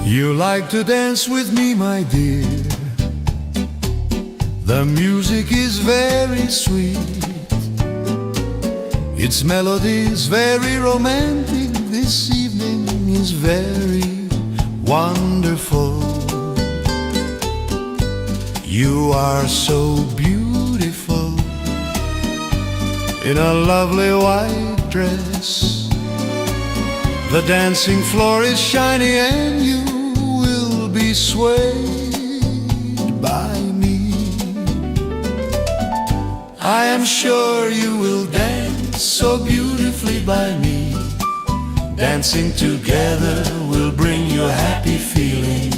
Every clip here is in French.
You like to dance with me, my dear. The music is very sweet. Its melody is very romantic. This evening is very wonderful. You are so beautiful in a lovely white dress. The dancing floor is shiny and you will be swayed by me. I am sure you will dance so beautifully by me. Dancing together will bring you a happy feeling.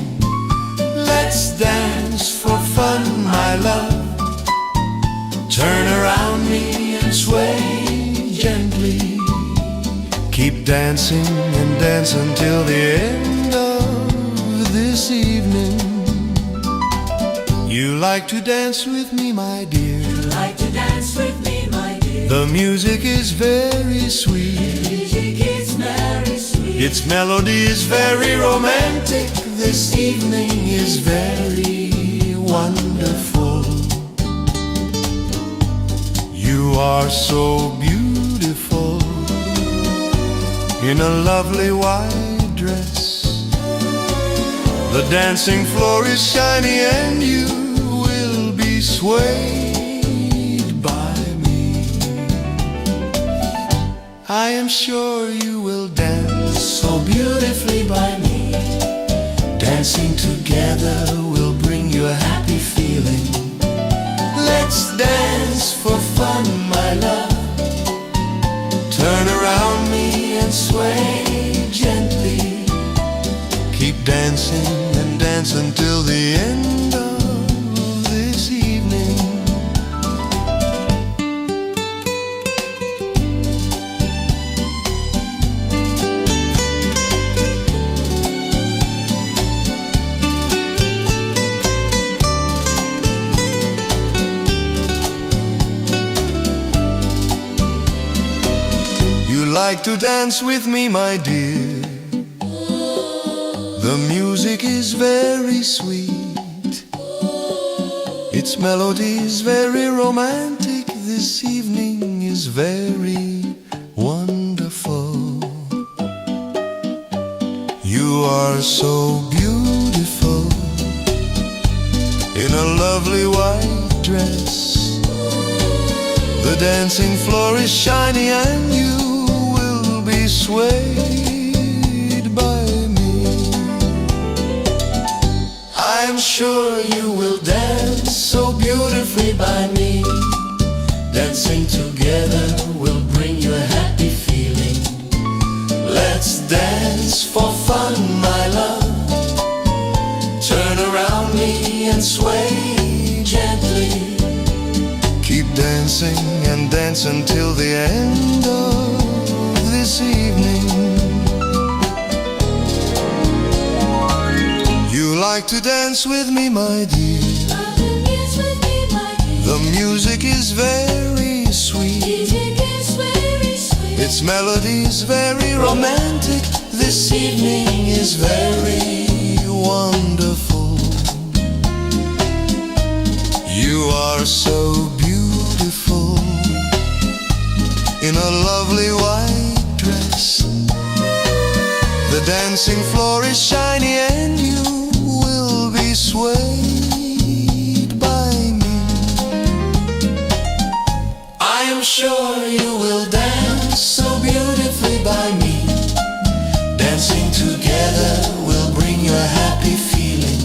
Let's dance for fun, my love. Turn around me and sway gently. Keep dancing and dance until the end of this evening. You like to dance with me, my dear. You like to dance with me, my dear. The music is very sweet. The music is very sweet. Its melody is very romantic. This evening is very wonderful. You are so beautiful in a lovely white dress. The dancing floor is shiny and you will be swayed by me. I am sure you will dance so beautifully by me. Dancing together will bring you a happy feeling. Let's dance for fun, my love. Turn around me and sway gently. Keep dancing and dance until the end of this evening. You like to dance with me, my dear. The music is very sweet. Its melody is very romantic. This evening is very wonderful. You are so beautiful in a lovely white dress. The dancing floor is shiny and you will be swayed by me. I'm sure you will dance so beautifully by me. Dancing together will bring you a happy feeling. Let's dance for fun, my love. Turn around me and sway gently. Keep dancing and dance until the end of this evening. You like to dance with me, my dear. The music is very sweet. Its melody is very romantic. This evening is very wonderful. You are so beautiful in a lovely white dress. The dancing floor is shiny and you will be swayed by me. I am sure you will dance so beautifully by me. Dancing together will bring you a happy feeling.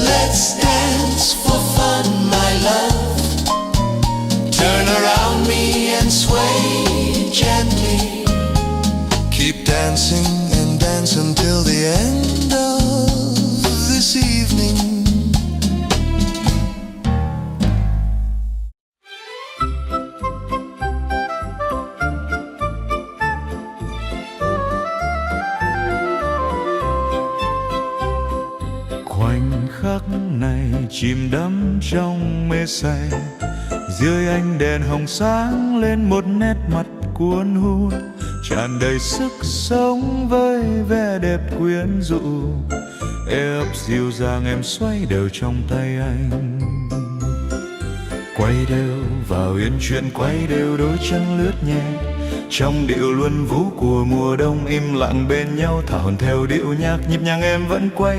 Let's dance for fun, my love. Turn around me and sway gently. Keep dancing and dance until the end of this evening. Khoảnh khắc này chìm đắm trong mê say, dưới ánh đèn hồng sáng lên một nét mặt cuốn hút. tràn đầy sức sống với vẻ đẹp quyến rũ. Ê ấp dịu dàng em xoay đều trong tay anh, quay đều vào yên chuyện, quay đều đôi chân lướt nhẹ trong điệu luân vũ của mùa đông. Im lặng bên nhau thả hồn theo điệu nhạc nhịp nhàng, em vẫn quay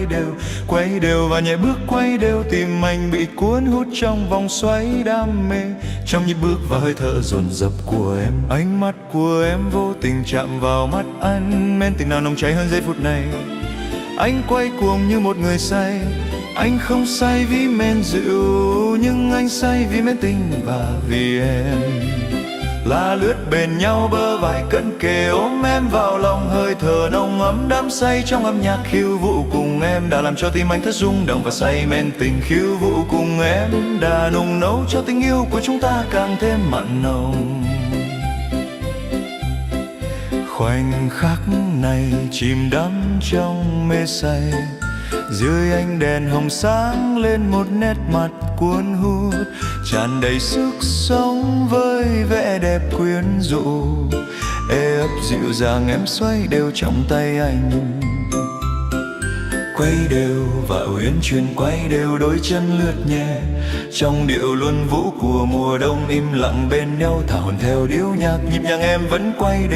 đều và nhẹ bước quay đều. Tim anh bị cuốn hút trong vòng xoáy đam mê, trong nhịp bước và hơi thở dồn dập của em. Ánh mắt của em vô tình chạm vào mắt anh, men tình nào nồng cháy hơn giây phút này. Anh quay cuồng như một người say, anh không say vì men rượu, nhưng anh say vì men tình và vì em. Là lướt bên nhau bờ vai cận kề, ôm em vào lòng, hơi thở nồng ấm đắm say trong âm nhạc khiêu vũ cùng em đã làm cho tim anh thất rung động và say men tình. Khiêu vũ cùng em đã nung nấu cho tình yêu của chúng ta càng thêm mặn nồng. Khoảnh khắc này chìm đắm trong mê say, dưới ánh đèn hồng sáng lên một nét mặt cuốn hút, tràn đầy sức sống với vẻ đẹp quyến rũ. Ê ấp dịu dàng em xoay đều trong tay anh, quay đều và uyển chuyển, quay đều đôi chân lướt nhẹ trong điệu luân vũ của mùa đông. Im lặng bên nhau thả hồn theo điệu nhạc nhịp nhàng, em vẫn quay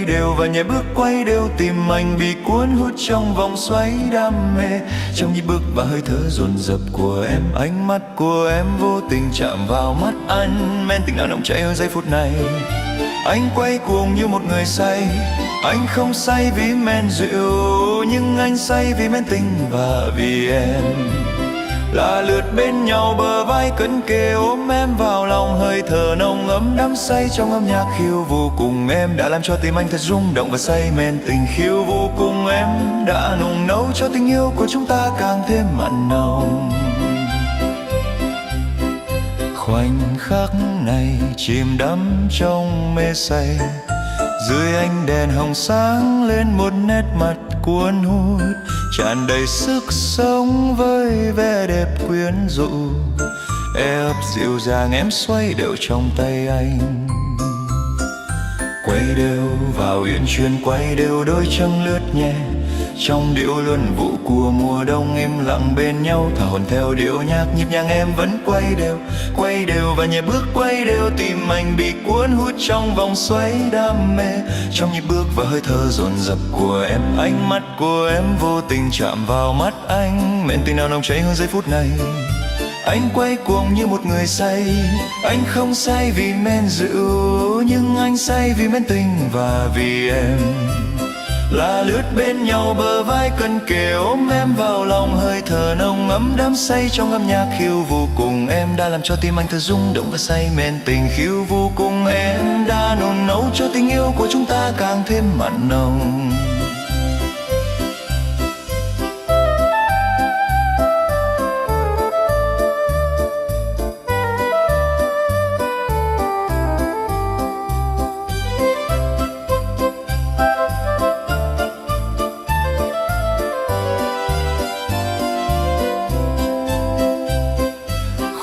đều và nhẹ bước quay đều. Tim anh bị cuốn hút trong vòng xoáy đam mê, trong nhịp bước và hơi thở dồn dập của em. Ánh mắt của em vô tình chạm vào mắt anh, men tình nào nồng cháy hơn giây phút này. Anh quay cuồng như một người say, anh không say vì men rượu, nhưng anh say vì men tình và vì em. Là lướt bên nhau bờ vai cận kề, ôm em vào lòng, hơi thở nồng ấm đắm say trong âm nhạc khiêu vũ cùng em đã làm cho tim anh thật rung động và say men tình. Khiêu vũ cùng em đã nung nấu cho tình yêu của chúng ta càng thêm mặn nồng. Khoảnh khắc này chìm đắm trong mê say, dưới ánh đèn hồng sáng lên một nét mặt cuốn hút, tràn đầy sức sống với vẻ đẹp quyến rũ. Ê ấp dịu dàng em xoay đều trong tay anh, quay đều vào uyển chuyển, quay đều đôi chân lướt nhẹ trong điệu luân vũ của mùa đông. Im lặng bên nhau thả hồn theo điệu nhạc nhịp nhàng, em vẫn quay đều và nhẹ bước quay đều. Tim anh bị cuốn hút trong vòng xoáy đam mê, trong nhịp bước và hơi thở dồn dập của em. Ánh mắt của em vô tình chạm vào mắt anh, men tình nào nồng cháy hơn giây phút này. Anh quay cuồng như một người say, anh không say vì men rượu, nhưng anh say vì men tình và vì em. Là lướt bên nhau bờ vai cận kề, ôm em vào lòng, hơi thở nồng ấm đắm say trong âm nhạc khiêu vũ cùng em đã làm cho tim anh thật rung động và say men tình. Khiêu vũ cùng em đã nung nấu cho tình yêu của chúng ta càng thêm mặn nồng.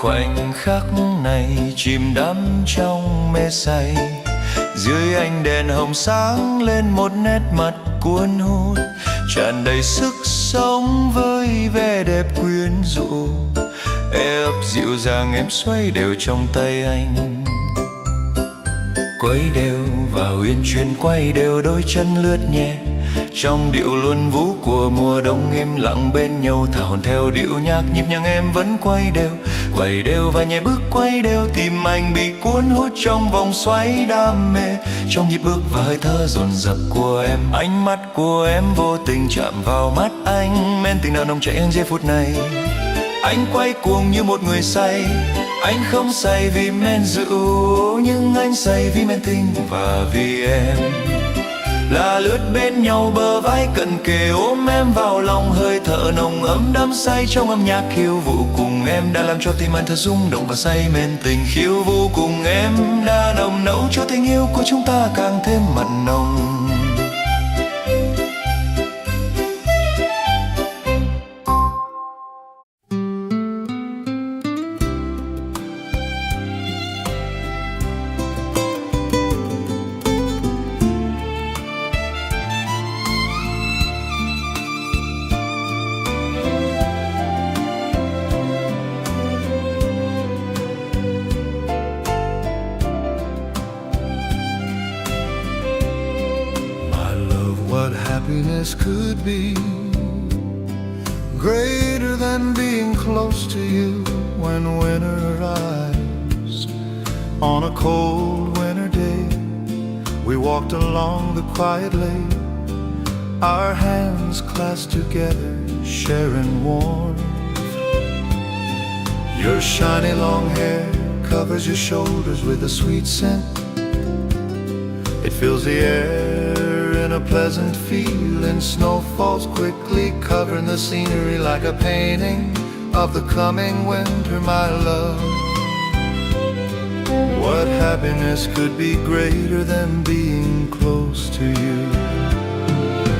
Khoảnh khắc này chìm đắm trong mê say, dưới ánh đèn hồng sáng lên một nét mặt cuốn hút, tràn đầy sức sống với vẻ đẹp quyến rũ. Ê ấp dịu dàng em xoay đều trong tay anh, quay đều và uyển chuyển, quay đều đôi chân lướt nhẹ trong điệu luân vũ của mùa đông. Im lặng bên nhau thả hồn theo điệu nhạc nhịp nhàng, em vẫn quay đều và nhẹ bước quay đều. Tim anh bị cuốn hút trong vòng xoáy đam mê, trong nhịp bước và hơi thở dồn dập của em. Ánh mắt của em vô tình chạm vào mắt anh, men tình nào nồng cháy hơn giây phút này. Anh quay cuồng như một người say, anh không say vì men rượu, nhưng anh say vì men tình và vì em. Là lướt bên nhau bờ vai cận kề, ôm em vào lòng, hơi thở nồng ấm đắm say trong âm nhạc khiêu vũ cùng em đã làm cho tim anh thật rung động và say men tình. Khiêu vũ cùng em đã nồng nấu cho tình yêu của chúng ta càng thêm mặn nồng. happiness could be greater than being close to you when winter arrives. On a cold winter day, we walked along the quiet lake, our hands clasped together, sharing warmth. Your shiny long hair covers your shoulders with a sweet scent. It fills the air in a pleasant feeling. Snow falls quickly, covering the scenery like a painting of the coming winter, my love. What happiness could be greater than being close to you?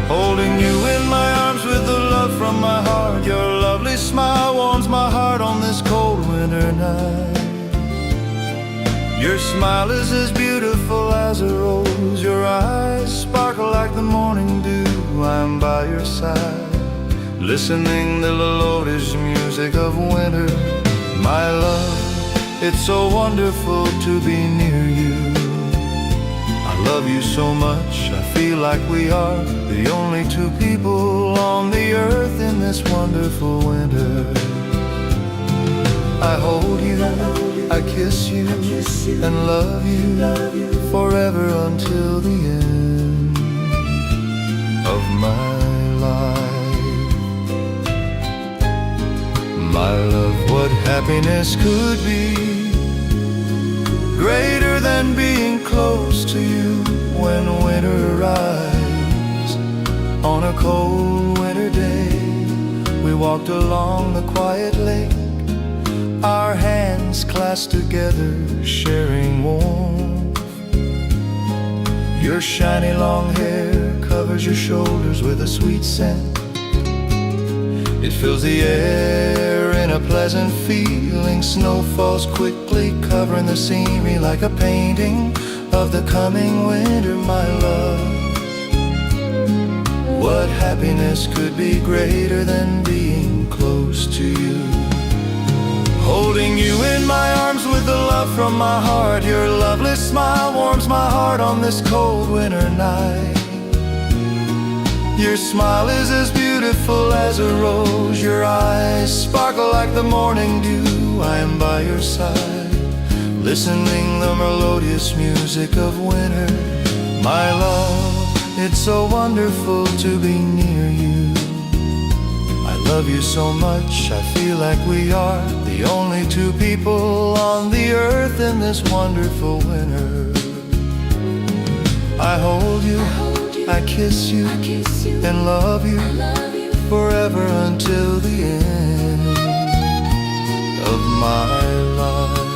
Holding you in my arms with the love from my heart. Your lovely smile warms my heart on this cold winter night. Your smile is as beautiful as a rose. Your eyes sparkle like the morning dew. I'm by your side, listening to the melodious music of winter. My love, it's so wonderful to be near you. I love you so much, I feel like we are the only two people on the earth in this wonderful winter. I hold you, I kiss you, and love you forever until the end of my life. My love, what happiness could be greater than being close to you when winter arrives. On a cold winter day, we walked along the quiet lake, our hands clasped together, sharing warmth. Your shiny long hair covers your shoulders with a sweet scent. It fills the air in a pleasant feeling. Snow falls quickly, covering the scenery like a painting of the coming winter, my love. What happiness could be greater than being close to you? Holding you in my arms with the love from my heart. Your lovely smile warms my heart on this cold winter night. Your smile is as beautiful as a rose. Your eyes sparkle like the morning dew. I am by your side, listening the melodious music of winter. My love, it's so wonderful to be near you. I love you so much, I feel like we are the only two people on the earth in this wonderful winter. I hold you, I kiss you, and love you forever until the end of my life.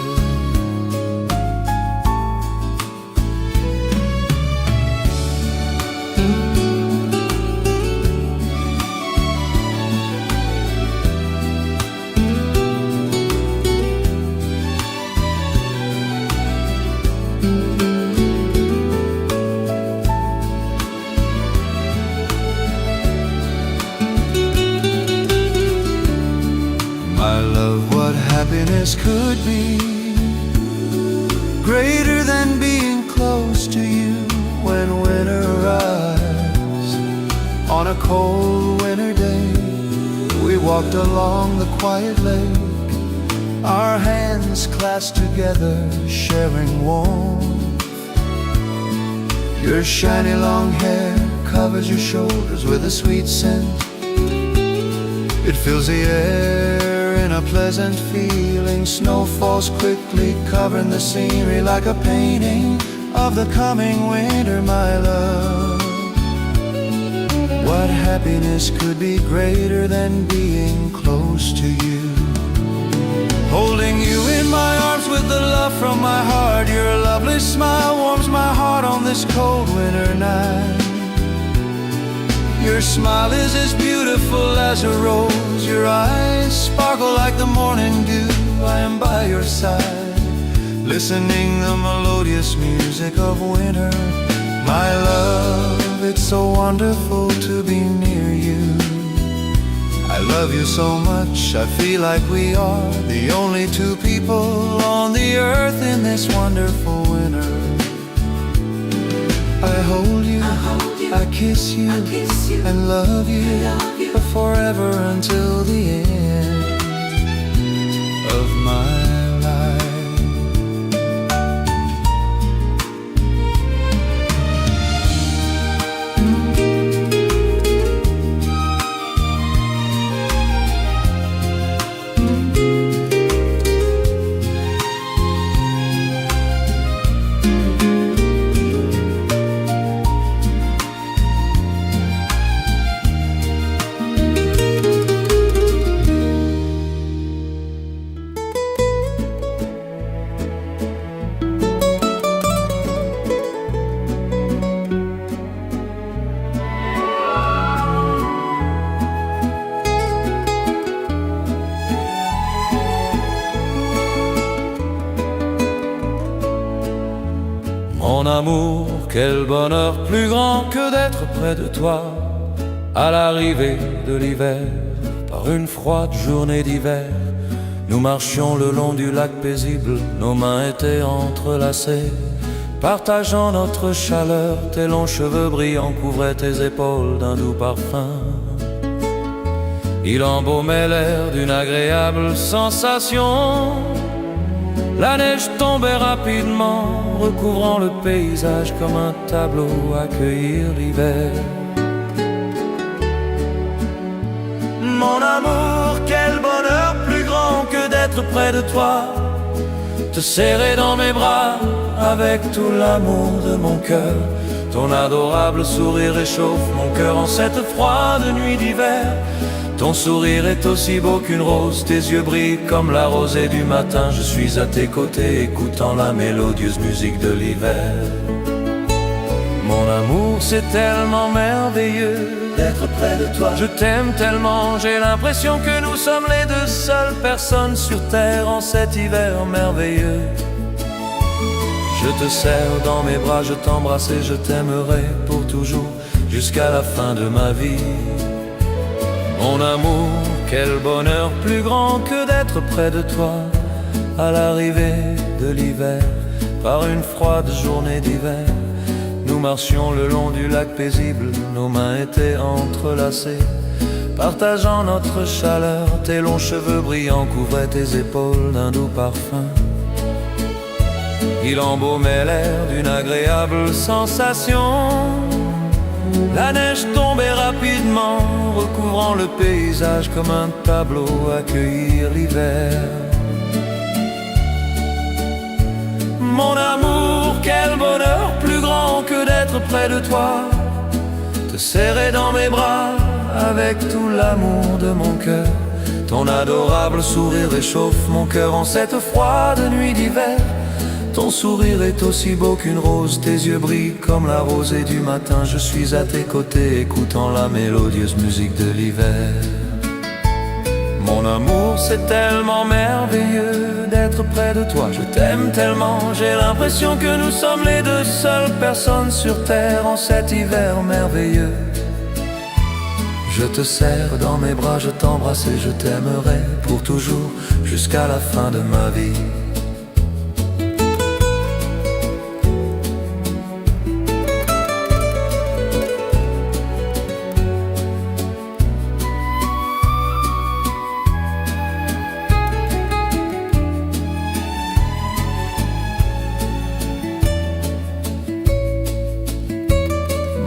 My love, what happiness could be greater than being close to you when winter arrives. On a cold winter day, we walked along the quiet lake, our hands clasped together, sharing warmth. Your shiny long hair covers your shoulders with a sweet scent. It fills the air in a pleasant feeling. Snow falls quickly, covering the scenery like a painting of the coming winter, my love. What happiness could be greater than being close to you? Holding you in my arms with the love from my heart. Your lovely smile warms my heart on this cold winter night. Your smile is as beautiful as a rose. Your eyes sparkle like the morning dew. I am by your side, listening the melodious music of winter. My love, it's so wonderful to be near you. I love you so much, I feel like we are the only two people on the earth in this wonderful winter. I hold you, I kiss you and love you forever until the end of my life. Mon amour, quel bonheur plus grand que d'être près de toi à l'arrivée de l'hiver. Par une froide journée d'hiver, nous marchions le long du lac paisible, nos mains étaient entrelacées, partageant notre chaleur. Tes longs cheveux brillants couvraient tes épaules d'un doux parfum. Il embaumait l'air d'une agréable sensation. La neige tombait rapidement, recouvrant le paysage comme un tableau, accueillir l'hiver. Mon amour, quel bonheur plus grand que d'être près de toi, te serrer dans mes bras avec tout l'amour de mon cœur. Ton adorable sourire réchauffe mon cœur en cette froide nuit d'hiver. Ton sourire est aussi beau qu'une rose, tes yeux brillent comme la rosée du matin. Je suis à tes côtés, écoutant la mélodieuse musique de l'hiver. Mon amour, c'est tellement merveilleux d'être près de toi. Je t'aime tellement, j'ai l'impression que nous sommes les deux seules personnes sur terre en cet hiver merveilleux. Je te serre dans mes bras, je t'embrasse et je t'aimerai pour toujours, jusqu'à la fin de ma vie. Mon amour, quel bonheur plus grand que d'être près de toi à l'arrivée de l'hiver. Par une froide journée d'hiver, nous marchions le long du lac paisible, nos mains étaient entrelacées, partageant notre chaleur. Tes longs cheveux brillants couvraient tes épaules d'un doux parfum. Il embaumait l'air d'une agréable sensation. La neige tombait rapidement, recouvrant le paysage comme un tableau, accueillir l'hiver. Mon amour, quel bonheur plus grand que d'être près de toi, te serrer dans mes bras avec tout l'amour de mon cœur. Ton adorable sourire réchauffe mon cœur en cette froide nuit d'hiver. Ton sourire est aussi beau qu'une rose, tes yeux brillent comme la rosée du matin. Je suis à tes côtés, écoutant la mélodieuse musique de l'hiver. Mon amour, c'est tellement merveilleux d'être près de toi. Je t'aime tellement, j'ai l'impression que nous sommes les deux seules personnes sur terre en cet hiver merveilleux. Je te serre dans mes bras, je t'embrasse et je t'aimerai pour toujours, jusqu'à la fin de ma vie.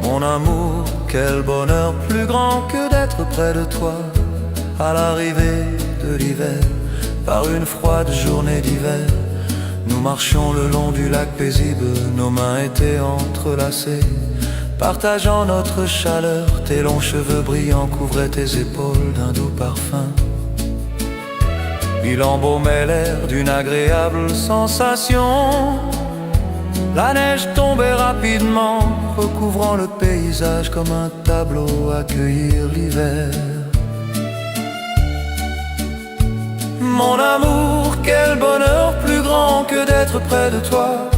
Mon amour, quel bonheur plus grand que d'être près de toi à l'arrivée de l'hiver. Par une froide journée d'hiver, nous marchions le long du lac paisible, nos mains étaient entrelacées, partageant notre chaleur. Tes longs cheveux brillants couvraient tes épaules d'un doux parfum. Il embaumait l'air d'une agréable sensation. La neige tombait rapidement, recouvrant le paysage comme un tableau, accueillir l'hiver. Mon amour, quel bonheur plus grand que d'être près de toi,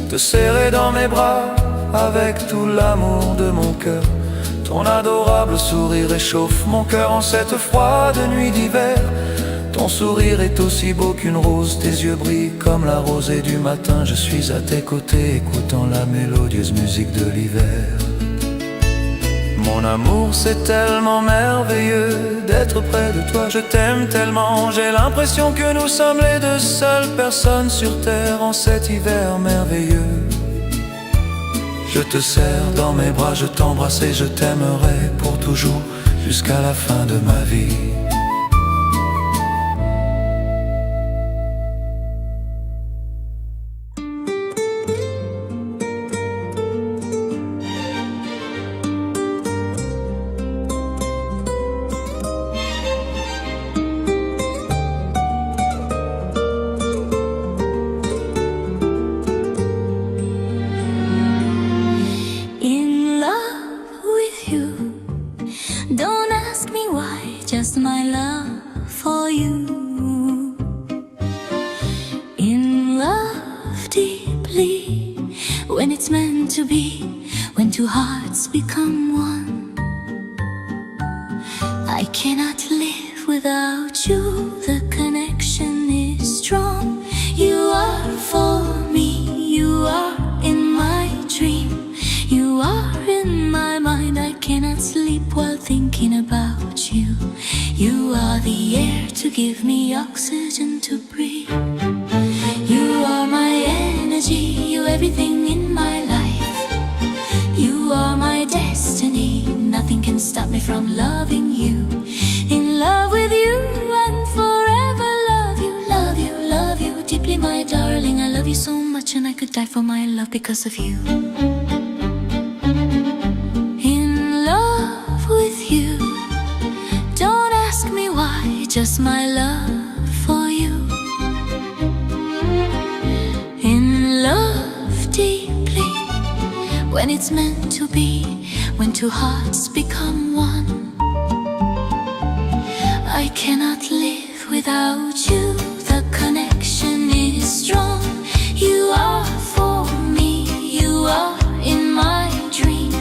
te serrer dans mes bras avec tout l'amour de mon cœur. Ton adorable sourire réchauffe mon cœur en cette froide nuit d'hiver. Ton sourire est aussi beau qu'une rose, tes yeux brillent comme la rosée du matin. Je suis à tes côtés, écoutant la mélodieuse musique de l'hiver. Mon amour, c'est tellement merveilleux d'être près de toi. Je t'aime tellement, j'ai l'impression que nous sommes les deux seules personnes sur terre en cet hiver merveilleux. Je te serre dans mes bras, je t'embrasse et je t'aimerai pour toujours jusqu'à la fin de ma vie. In love with you. Don't ask me why, just my love for you. In love deeply, when it's meant to be, when two hearts become one. I cannot live without you, the connection is strong. You are for me, you are in my dream. You are in my mind, I cannot sleep while thinking about you. You are the air to give me oxygen to breathe. You are my energy, you everything in my life. You are my destiny, nothing can stop me from loving you. In love with you and forever love you, love you, love you deeply, my darling. I love you so much and I could die for my love because of you. With you, don't ask me why, just my love for you. In love deeply, when it's meant to be, when two hearts become one. I cannot live without you, the connection is strong. You are for me, you are in my dream.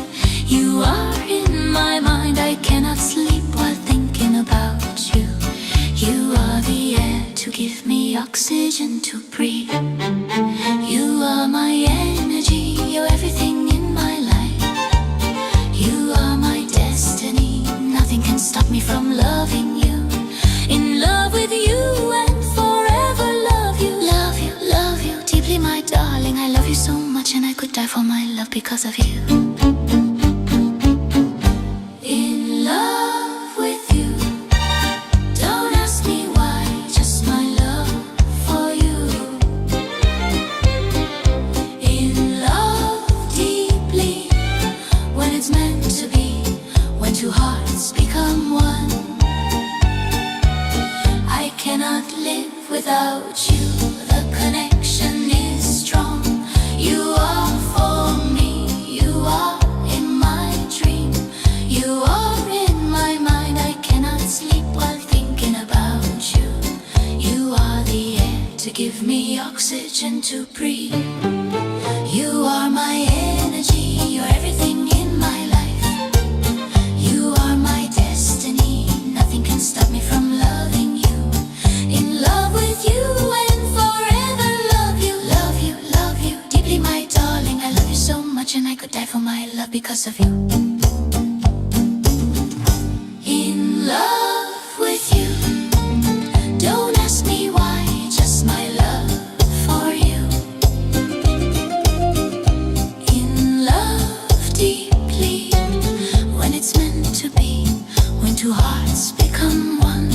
You are in my mind, I cannot sleep while thinking about you. You are the air to give me oxygen to breathe. You are my energy, you're everything in my life. You are my destiny, nothing can stop me from loving you. In love with you and forever love you, love you, love you deeply, my darling. I love you so much and I could die for my love because of you. Two hearts become one. I cannot live without you, the connection is strong. You are for me, you are in my dream. You are in my mind, I cannot sleep while thinking about you. You are the air to give me oxygen to breathe. You are my energy, you're everything in my life. You are my destiny, nothing can stop me from loving you. In love with you and forever love you, love you, love you deeply, my darling. I love you so much and I could die for my love because of you. In love with you, don't ask me why, just my love for you. In love deeply, when it's meant to be, when two hearts become one.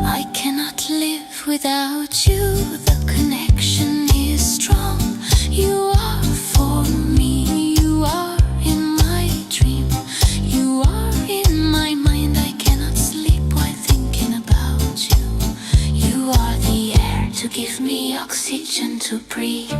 I cannot live without you, the connection is strong. You are for me, you are in my dream. You are in my mind, I cannot sleep while thinking about you. You are the air to give me oxygen to breathe.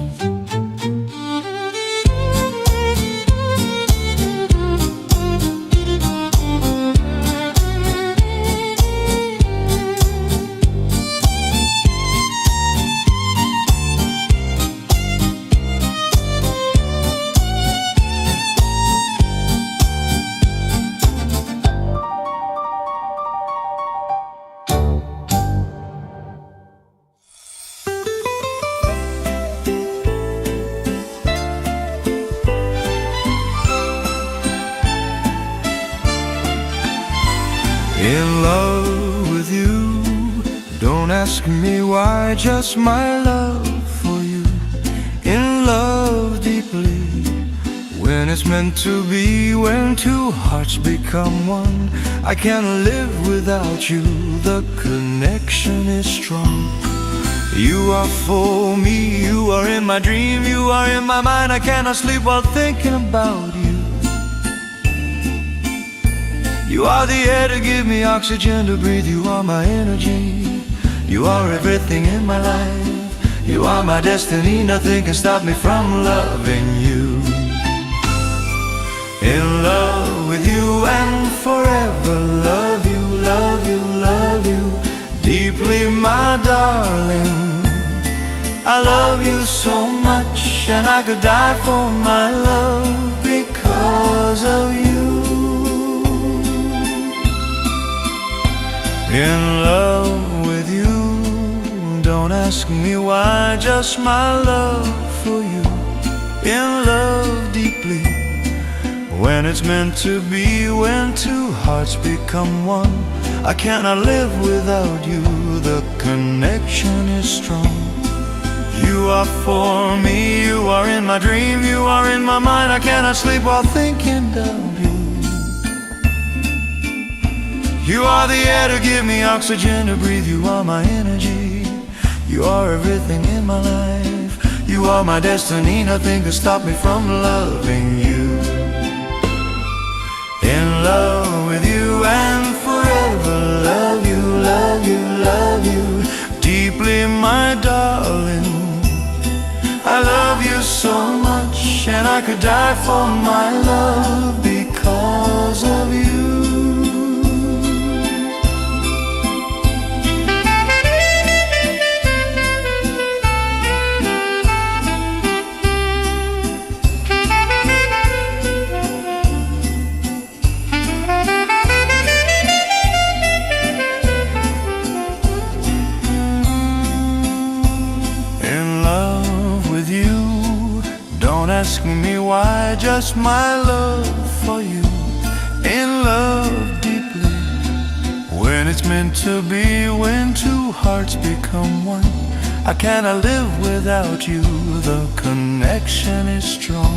In love with you. Don't ask me why, just my love for you. In love deeply, when it's meant to be, when two hearts become one. I can't live without you, the connection is strong. You are for me, you are in my dream, you are in my mind. I cannot sleep while thinking about you. You are the air to give me oxygen to breathe, you are my energy. You are everything in my life, you are my destiny. Nothing can stop me from loving you. In love with you and forever love you, love you, love you deeply, my darling. I love you so much, and I could die for my love because of you. In love with you. Don't ask me why, just my love for you. In love deeply, when it's meant to be, when two hearts become one. I cannot live without you, the connection is strong. You are for me, you are in my dream, you are in my mind. I cannot sleep while thinking of you. You are the air to give me oxygen to breathe, you are my energy. You are everything in my life, you are my destiny. Nothing can stop me from loving you. In love with you and forever love you, love you, love you deeply, my darling. I love you so much, and I could die for my love because of you. Ask me why, just my love for you. In love deeply, when it's meant to be, when two hearts become one. I cannot live without you, the connection is strong.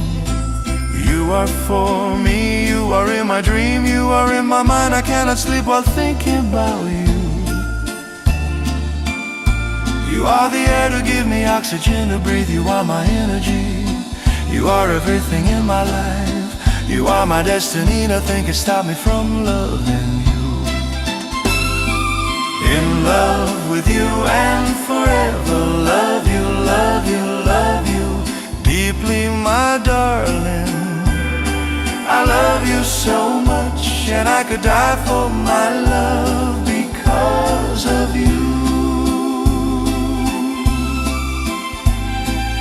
You are for me, you are in my dream, you are in my mind. I cannot sleep while thinking about you. You are the air to give me oxygen to breathe, you are my energy. You are everything in my life, you are my destiny. Nothing can stop me from loving you. In love with you and forever love you, love you, love you deeply, my darling. I love you so much, and I could die for my love because of you.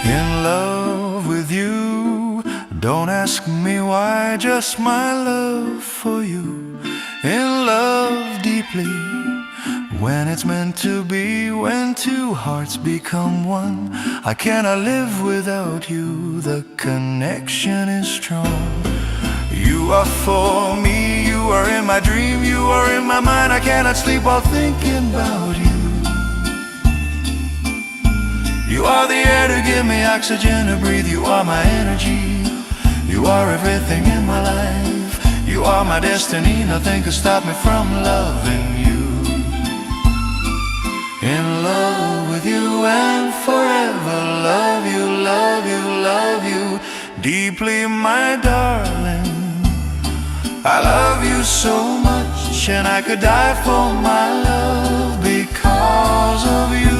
In love with you. Don't ask me why, just my love for you. In love deeply, when it's meant to be, when two hearts become one. I cannot live without you, the connection is strong. You are for me, you are in my dream, you are in my mind. I cannot sleep while thinking about you. You are the air to give me oxygen to breathe, you are my energy. You are everything in my life, you are my destiny. Nothing can stop me from loving you. In love with you and forever love you, love you, love you deeply, my darling. I love you so much, and I could die for my love because of you.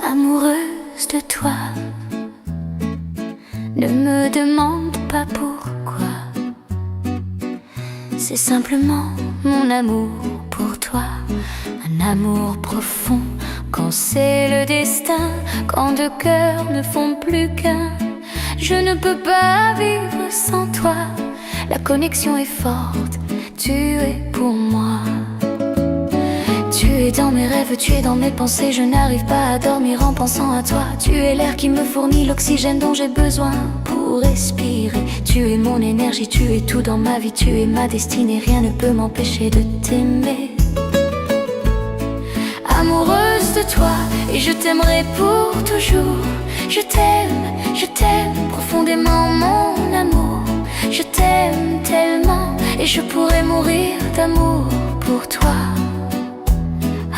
Amoureuse de toi, ne me demande pas pourquoi. c'est simplement mon amour pour toi. Un amour profond, quand c'est le destin, quand deux cœurs ne font plus qu'un. Je ne peux pas vivre sans toi, la connexion est forte, tu es pour moi. Tu es dans mes rêves, tu es dans mes pensées, je n'arrive pas à dormir en pensant à toi. Tu es l'air qui me fournit l'oxygène dont j'ai besoin pour respirer. Tu es mon énergie, tu es tout dans ma vie, tu es ma destinée, rien ne peut m'empêcher de t'aimer. Amoureuse de toi, et je t'aimerai pour toujours. Je t'aime profondément mon amour. Je t'aime tellement, et je pourrais mourir d'amour pour toi.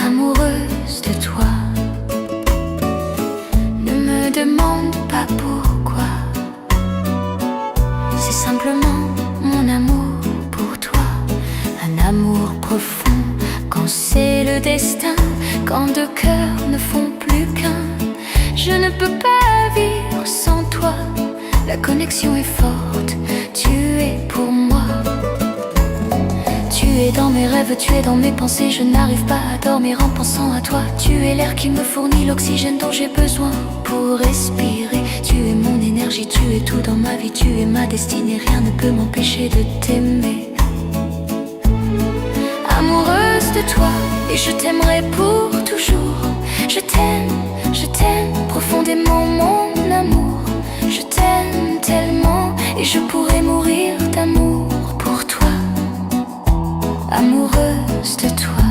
Amoureuse de toi, ne me demande pas pourquoi. C'est simplement mon amour pour toi. Un amour profond, quand c'est le destin, quand deux cœurs ne font plus qu'un. Je ne peux pas vivre sans toi, la connexion est forte, tu es pour moi. Tu es dans mes rêves, tu es dans mes pensées, je n'arrive pas à dormir en pensant à toi. Tu es l'air qui me fournit l'oxygène dont j'ai besoin pour respirer. Tu es mon énergie, tu es tout dans ma vie, tu es ma destinée, rien ne peut m'empêcher de t'aimer. Amoureuse de toi, et je t'aimerai pour toujours. Je t'aime profondément mon amour. Je t'aime tellement, et je pourrais mourir d'amour pour toi. Amoureuse de toi.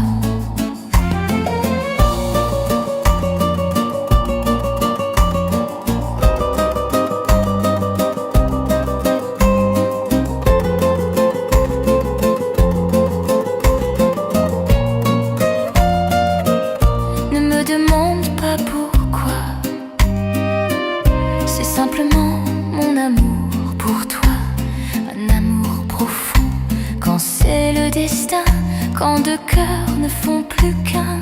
Ne me demande pas pourquoi, c'est simplement mon amour pour toi. Un amour profond, quand c'est le destin, quand deux cœurs ne font plus qu'un.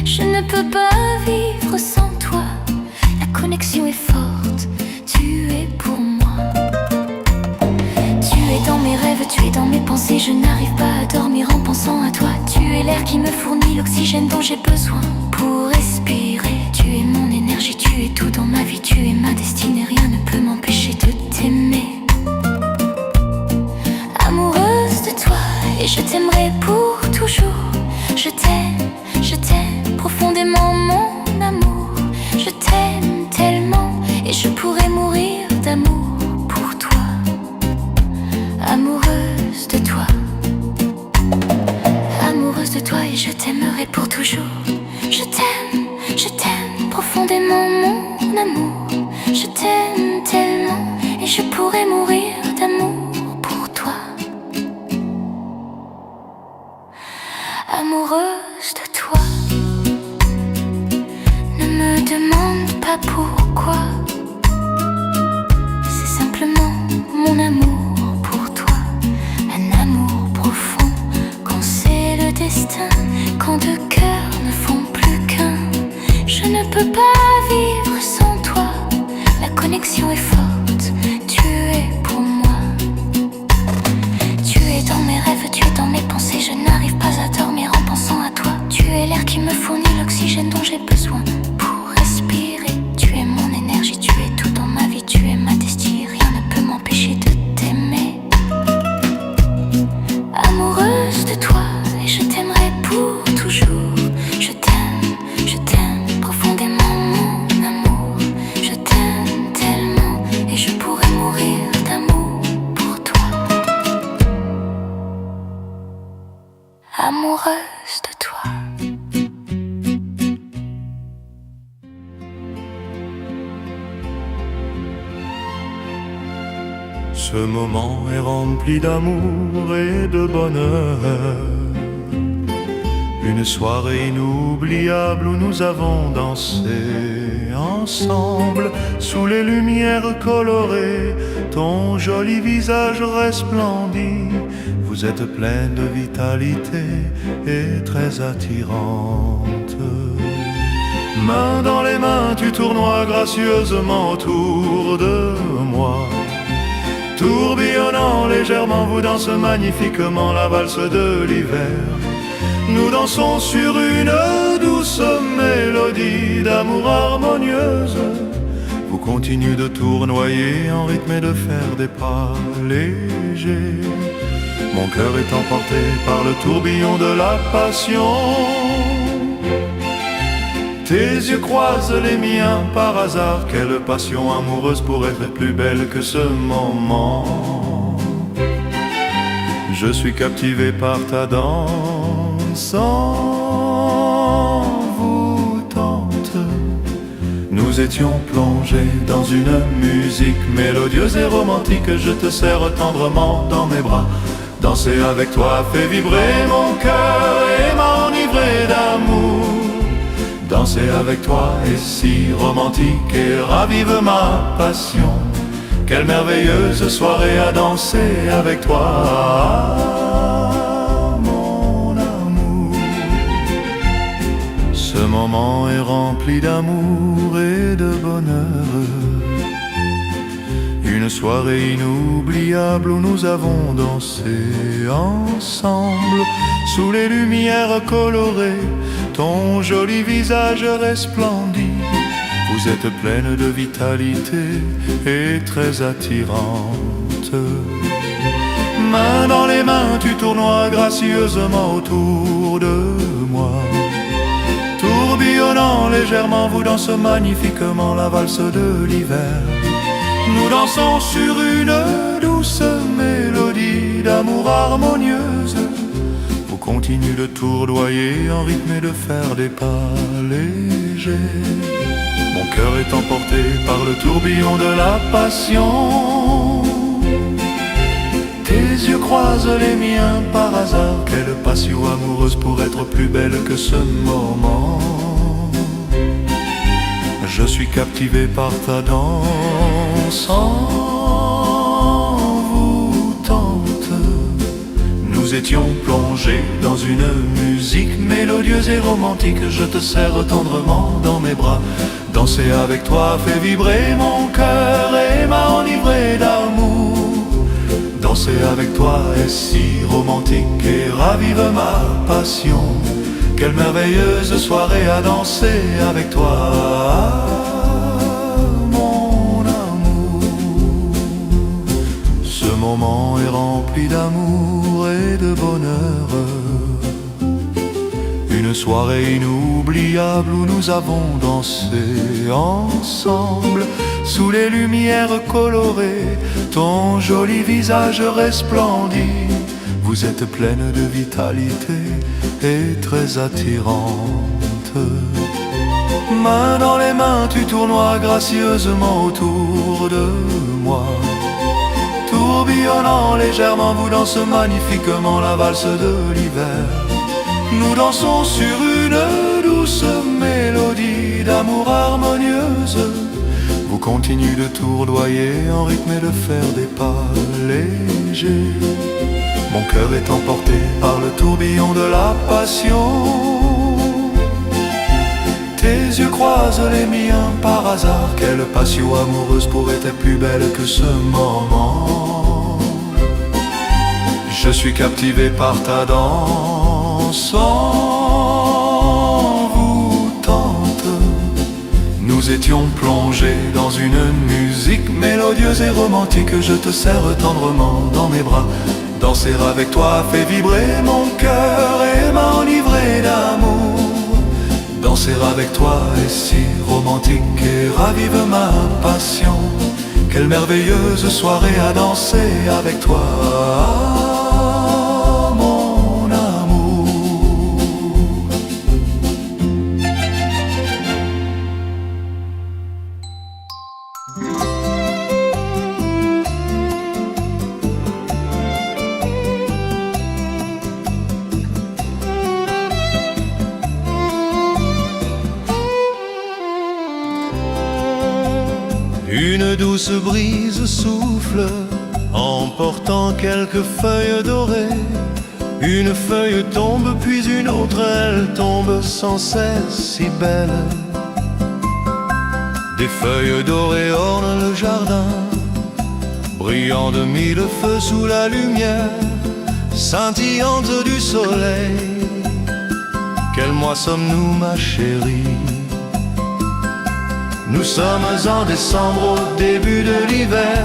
Je ne peux pas vivre sans toi, la connexion est forte, tu es pour moi. Tu es dans mes rêves, tu es dans mes pensées, je n'arrive pas à dormir en pensant à toi. Tu es l'air qui me fournit l'oxygène dont j'ai besoin pour respirer. Tu es mon énergie, tu es tout dans ma vie, tu es ma destinée, rien ne peut m'empêcher de t'aimer. Amoureuse de toi, et je t'aimerai pour toujours. Je t'aime profondément mon amour. Je t'aime tellement, et je pourrais mourir d'amour pour toi. Amoureuse de toi. Amoureuse de toi, et je t'aimerai pour toujours. Je t'aime profondément mon amour. Je t'aime tellement, et je pourrais mourir d'amour pour toi. Amoureuse de toi, ne me demande pas pourquoi. C'est simplement mon amour pour toi. Un amour profond, quand c'est le destin, quand deux cœurs ne font plus qu'un. Je ne peux pas vivre sans toi, la connexion est forte, tu es pour moi. Tu es dans mes rêves, tu es dans mes pensées, je n'arrive pas à dormir en pensant à toi. Tu es l'air qui me fournit l'oxygène dont j'ai besoin pour respirer. Tu es mon énergie, tu es tout dans ma vie, tu es ma destinée, rien ne peut m'empêcher de t'aimer. Amoureuse de toi, et je t'aimerai pour toujours. Je t'aime profondément mon amour. Je t'aime tellement, et je pourrais mourir d'amour pour toi. Amoureuse de toi. Ce moment est rempli d'amour et de bonheur. Une soirée inoubliable où nous avons dansé ensemble sous les lumières colorées. Ton joli visage resplendit. Vous êtes pleine de vitalité et très attirante. Main dans les mains, tu tournoies gracieusement autour de moi, tourbillonnant légèrement légèrement, vous dansent magnifiquement la valse de l'hiver. Nous dansons sur une douce mélodie d'amour harmonieuse. Vous continuez de tournoyer en rythme et de faire des pas légers. Mon cœur est emporté par le tourbillon de la passion. Tes yeux croisent les miens par hasard. Quelle passion amoureuse pourrait être plus belle que ce moment? Je suis captivé par ta danse envoûtante. Nous étions plongés dans une musique mélodieuse et romantique. Je te serre tendrement dans mes bras. Danser avec toi fait vibrer mon cœur et m'enivrer d'amour. Danser avec toi est si romantique et ravive ma passion. Quelle merveilleuse soirée à danser avec toi, mon amour. Ce moment est rempli d'amour et de bonheur. Une soirée inoubliable où nous avons dansé ensemble. Sous les lumières colorées, ton joli visage resplendit. Vous êtes pleine de vitalité et très attirante. Main dans les mains, tu tournoies gracieusement autour de moi. Tourbillonnant légèrement, vous dansez magnifiquement la valse de l'hiver. Nous dansons sur une douce mélodie d'amour harmonieuse. Vous continuez de tournoyer en rythme et de faire des pas légers. Mon cœur est emporté par le tourbillon de la passion. Tes yeux croisent les miens par hasard. Quelle passion amoureuse pour être plus belle que ce moment? Je suis captivé par ta danse envoûtante. Nous étions plongés dans une musique mélodieuse et romantique. Je te serre tendrement dans mes bras. Danser avec toi fait vibrer mon cœur et m'a enivré d'amour. Danser avec toi est si romantique et ravive ma passion. Quelle merveilleuse soirée à danser avec toi, mon amour. Ce moment est rempli d'amour et de bonheur. Une soirée inoubliable où nous avons dansé ensemble. Sous les lumières colorées, ton joli visage resplendit. Vous êtes pleine de vitalité et très attirante. Main dans les mains, tu tournoies gracieusement autour de moi. Tourbillonnant légèrement, vous dansez magnifiquement la valse de l'hiver. Nous dansons sur une douce mélodie d'amour harmonieuse. Vous continuez de tournoyer en rythme et de faire des pas légers. Mon cœur est emporté par le tourbillon de la passion. Tes yeux croisent les miens par hasard. Quelle passion amoureuse pourrait être plus belle que ce moment? Je suis captivé par ta danse envoûtante. Nous étions plongés dans une musique mélodieuse et romantique. Je te serre tendrement dans mes bras. Danser avec toi fait vibrer mon cœur et m'a enivré d'amour. Danser avec toi est si romantique et ravive ma passion. Quelle merveilleuse soirée à danser avec toi, mon amour. Une douce brise souffle, emportant quelques feuilles dorées. Une feuille tombe, puis une autre, elle tombe sans cesse si belle. Des feuilles dorées ornent le jardin, brillant de mille feux sous la lumière scintillante du soleil. Quel mois sommes-nous, ma chérie? Nous sommes en décembre, au début de l'hiver.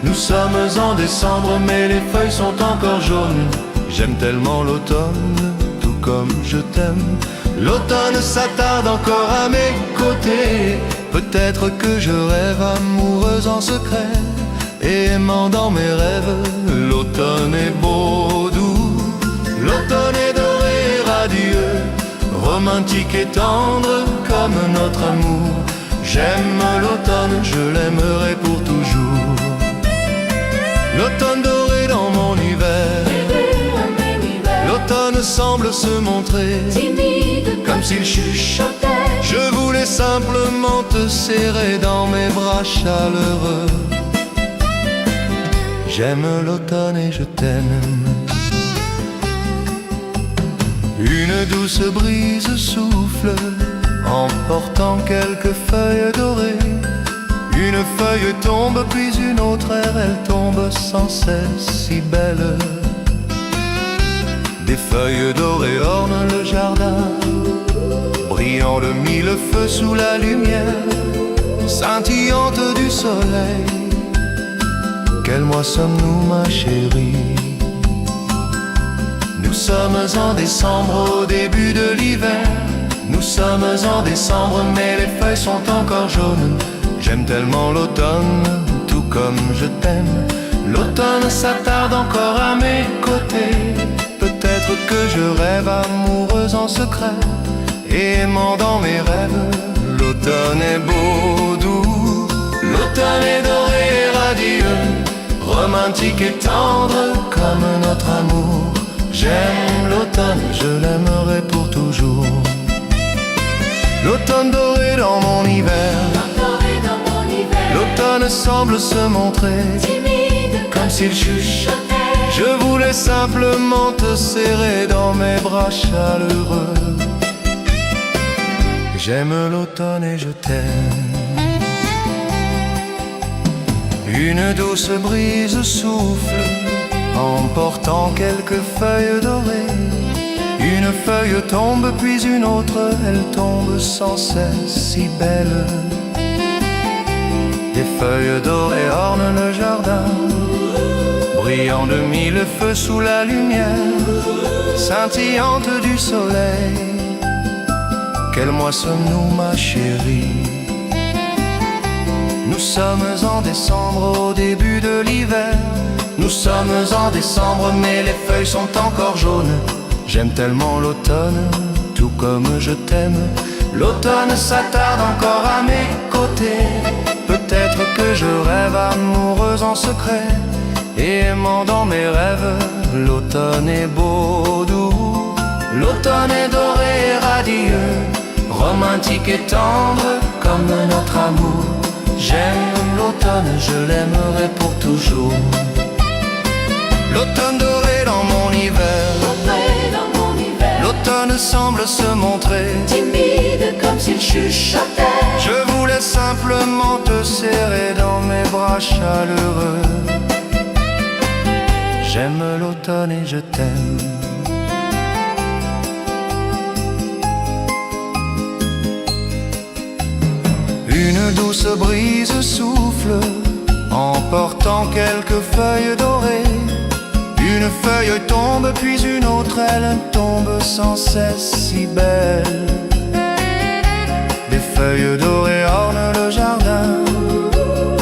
Nous sommes en décembre, mais les feuilles sont encore jaunes. J'aime tellement l'automne, tout comme je t'aime. L'automne s'attarde encore à mes côtés. Peut-être que je rêve amoureuse en secret et aimant dans mes rêves. L'automne est beau, doux. L'automne est doré, radieux, romantique et tendre comme notre amour. J'aime l'automne, je l'aimerai pour toujours. L'automne doré dans mon hiver. L'automne semble se montrer timide comme s'il chuchotait. Je voulais simplement te serrer dans mes bras chaleureux. J'aime l'automne et je t'aime. Une douce brise souffle, emportant quelques feuilles dorées. Une feuille tombe, puis une autre, elle tombe sans cesse, si belle. Des feuilles dorées ornent le jardin, brillant de mille feux sous la lumière scintillante du soleil. Quel mois sommes-nous, ma chérie? Nous sommes en décembre, au début de l'hiver. Nous sommes en décembre, mais les feuilles sont encore jaunes. J'aime tellement l'automne, tout comme je t'aime. L'automne s'attarde encore à mes côtés. Peut-être que je rêve amoureuse en secret et aimant dans mes rêves. L'automne est beau, doux. L'automne est doré, radieux, romantique et tendre comme notre amour. J'aime l'automne, je l'aimerai pour toujours. L'automne doré dans mon hiver. L'automne semble se montrer timide comme s'il chuchotait. Je voulais simplement te serrer dans mes bras chaleureux. J'aime l'automne et je t'aime. Une douce brise souffle, emportant quelques feuilles dorées. Une feuille tombe, puis une autre, elle tombe sans cesse, si belle. Des feuilles dorées ornent le jardin, brillant de mille feux sous la lumière scintillante du soleil. Quel mois sommes-nous, ma chérie? Nous sommes en décembre, au début de l'hiver. Nous sommes en décembre, mais les feuilles sont encore jaunes. J'aime tellement l'automne, tout comme je t'aime. L'automne s'attarde encore à mes côtés. Peut-être que je rêve amoureuse en secret et aimant dans mes rêves. L'automne est beau, doux. L'automne est doré, radieux, romantique et tendre comme notre amour. J'aime l'automne, je l'aimerai pour toujours. L'automne doré dans mon hiver. L'automne semble se montrer timide comme s'il chuchotait. Je voulais simplement te serrer dans mes bras chaleureux. J'aime l'automne et je t'aime. Une douce brise souffle, emportant quelques feuilles dorées. Une feuille tombe, puis une autre, elle tombe sans cesse, si belle. Des feuilles dorées ornent le jardin,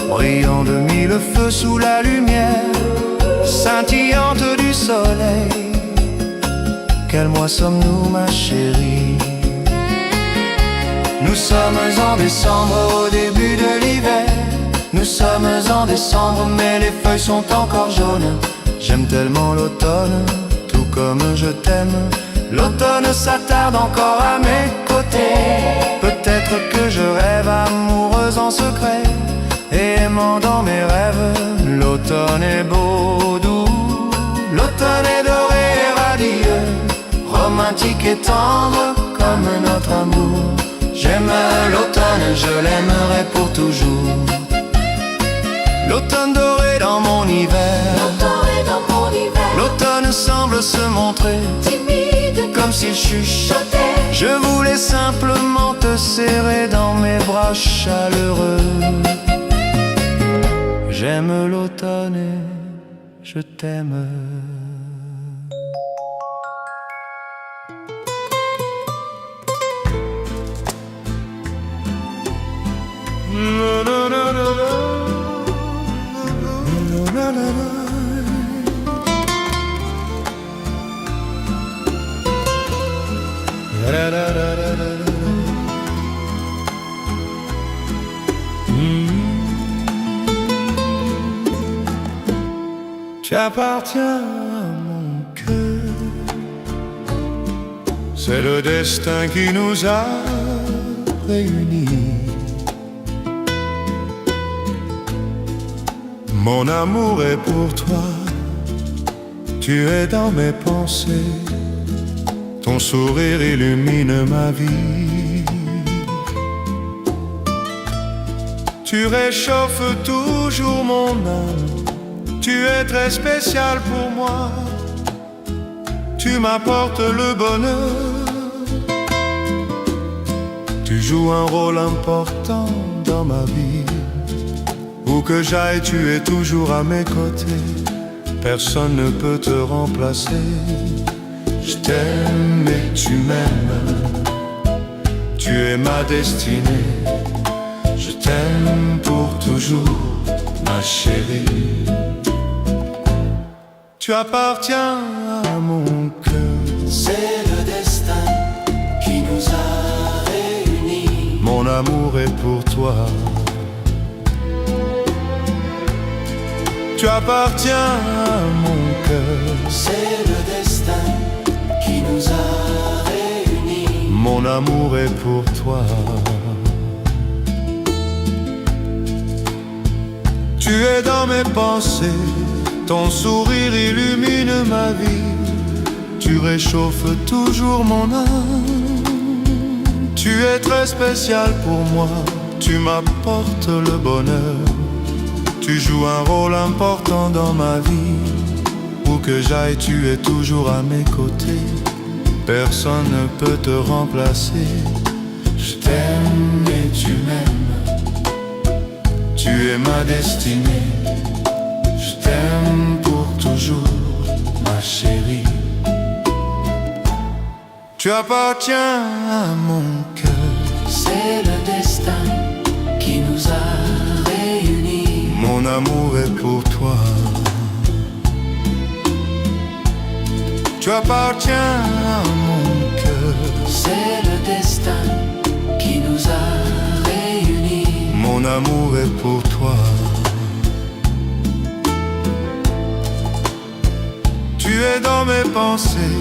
brillant de mille feux sous la lumière scintillante du soleil. Quel mois sommes-nous, ma chérie? Nous sommes en décembre, au début de l'hiver. Nous sommes en décembre, mais les feuilles sont encore jaunes. J'aime tellement l'automne, tout comme je t'aime. L'automne s'attarde encore à mes côtés. Peut-être que je rêve amoureuse en secret et aimant dans mes rêves. L'automne est beau, doux. L'automne est doré, radieux, romantique et tendre comme notre amour. J'aime l'automne, je l'aimerai pour toujours. L'automne doré dans dans mon hiver. L'automne est dans mon hiver. L'automne semble se montrer Timide comme s'il chuchotait. chantait. Je voulais simplement te serrer dans mes bras chaleureux. J'aime l'automne et je t'aime. Tu appartiens à mon cœur, c'est le destin qui nous a réunis. Mon amour est pour toi, tu es dans mes pensées, ton sourire illumine ma vie. Tu réchauffes toujours mon âme, tu es très spécial pour moi, tu m'apportes le bonheur. Tu joues un rôle important dans ma vie. Où que j'aille, tu es toujours à mes côtés. Personne ne peut te remplacer. Je t'aime et tu m'aimes. Tu es ma destinée. Je t'aime pour toujours, ma chérie. Tu appartiens à mon cœur. C'est le destin qui nous a réunis. Mon amour est pour toi. Tu appartiens à mon cœur. C'est le destin qui nous a réunis. Mon amour est pour toi. Tu es dans mes pensées, ton sourire illumine ma vie. Tu réchauffes toujours mon âme. Tu es très spécial pour moi, tu m'apportes le bonheur. Tu joues un rôle important dans ma vie. Où que j'aille, tu es toujours à mes côtés. Personne ne peut te remplacer. Je t'aime et tu m'aimes. Tu es ma destinée. Je t'aime pour toujours, ma chérie. Tu appartiens à mon cœur. C'est le destin qui nous a réunis. Mon amour est pour toi. Tu appartiens à mon cœur. C'est le destin qui nous a réunis. Mon amour est pour toi. Tu es dans mes pensées,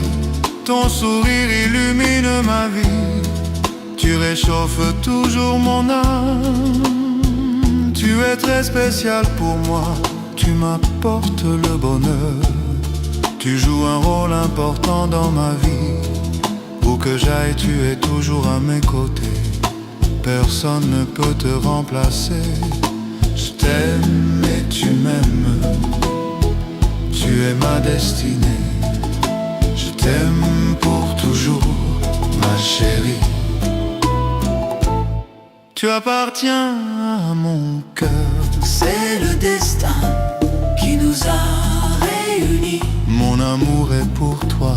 ton sourire illumine ma vie. Tu réchauffes toujours mon âme. Tu es très spécial pour moi, tu m'apportes le bonheur. Tu joues un rôle important dans ma vie. Où que j'aille, tu es toujours à mes côtés. Personne ne peut te remplacer. Je t'aime et tu m'aimes. Tu es ma destinée. Je t'aime pour toujours, ma chérie. Tu appartiens à mon cœur. C'est le destin qui nous a réunis. Mon amour est pour toi.